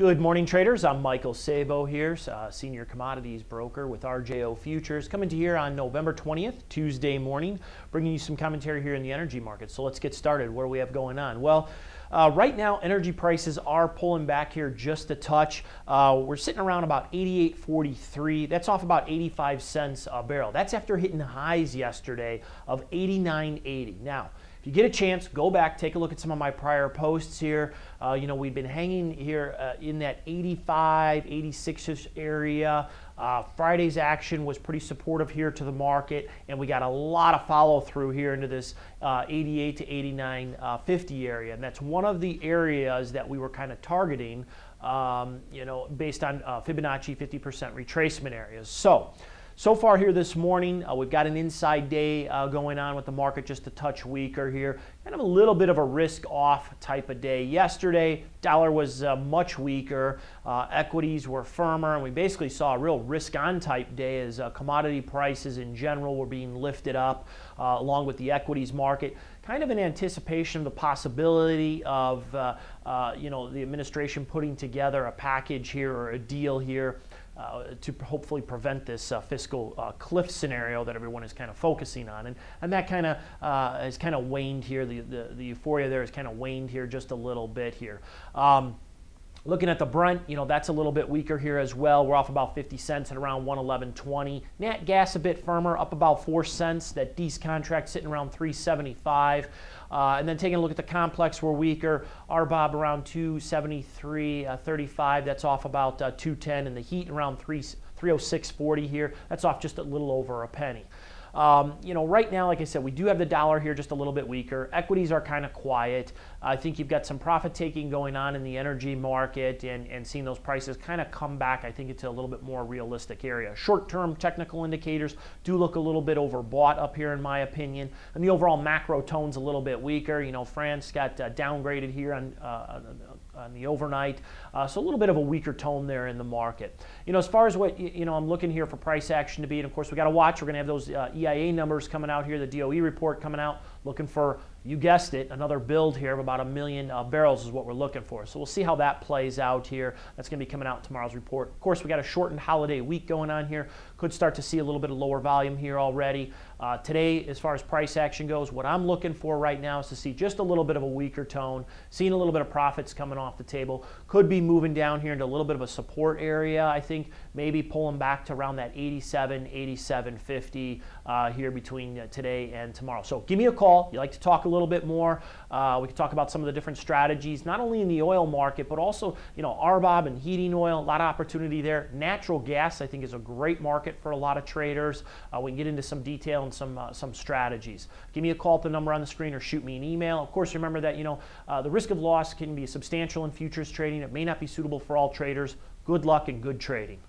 Good morning, traders. I'm Michael Sabo here, Senior Commodities Broker with RJO Futures, coming to you here on November 20th, Tuesday morning, bringing you some commentary here in the energy market. So let's get started. What do we have going on? Well, right now, energy prices are pulling back here just a touch. We're sitting around about 88.43. That's off about 85 cents a barrel. That's after hitting highs yesterday of 89.80. Now, if you get a chance, go back, take a look at some of my prior posts here. We've been hanging here in that 85, 86-ish area. Friday's action was pretty supportive here to the market, and we got a lot of follow through here into this 88 to 89.50 area. And that's one of the areas that we were kind of targeting, based on Fibonacci 50% retracement areas. So far here this morning, we've got an inside day going on with the market just a touch weaker here. Kind of a little bit of a risk-off type of day. Yesterday, dollar was much weaker. Equities were firmer, and we basically saw a real risk-on type day as commodity prices in general were being lifted up along with the equities market. Kind of in anticipation of the possibility of the administration putting together a package here or a deal here to hopefully prevent this fiscal cliff scenario that everyone is kind of focusing on. And that kind of has kind of waned here. The euphoria there has kind of waned here just a little bit here. Looking at the Brent, that's a little bit weaker here as well. We're off about 50 cents at around 111.20. Nat gas a bit firmer, up about 4 cents. That DEES contract sitting around 375. And then taking a look at the complex, we're weaker. RBOB around 273.35. That's off about 210. And the heat around 306.40 here. That's off just a little over a penny. Right now, like I said, we do have the dollar here just a little bit weaker. Equities are kind of quiet. I think you've got some profit taking going on in the energy market and seeing those prices kind of come back, I think, into a little bit more realistic area. Short-term technical indicators do look a little bit overbought up here, in my opinion. And the overall macro tone's a little bit weaker. France got downgraded here on the overnight. So a little bit of a weaker tone there in the market. As far as what, I'm looking here for price action to be, and of course we got to watch. We're going to have those EIA numbers coming out here, the DOE report coming out, looking for, you guessed it, another build here of about 1 million barrels is what we're looking for. So we'll see how that plays out here. That's going to be coming out in tomorrow's report. Of course, we got a shortened holiday week going on here. Could start to see a little bit of lower volume here already. Today, as far as price action goes, what I'm looking for right now is to see just a little bit of a weaker tone, seeing a little bit of profits coming off the table. Could be moving down here into a little bit of a support area, I think, maybe pulling back to around that 87, 87.50 here between today and tomorrow. So give me a call. You like to talk a little bit more. We can talk about some of the different strategies, not only in the oil market, but also, RBOB and heating oil, a lot of opportunity there. Natural gas, I think, is a great market for a lot of traders. We can get into some detail and some strategies. Give me a call at the number on the screen or shoot me an email. Of course, remember that, the risk of loss can be substantial in futures trading. It may not be suitable for all traders. Good luck and good trading.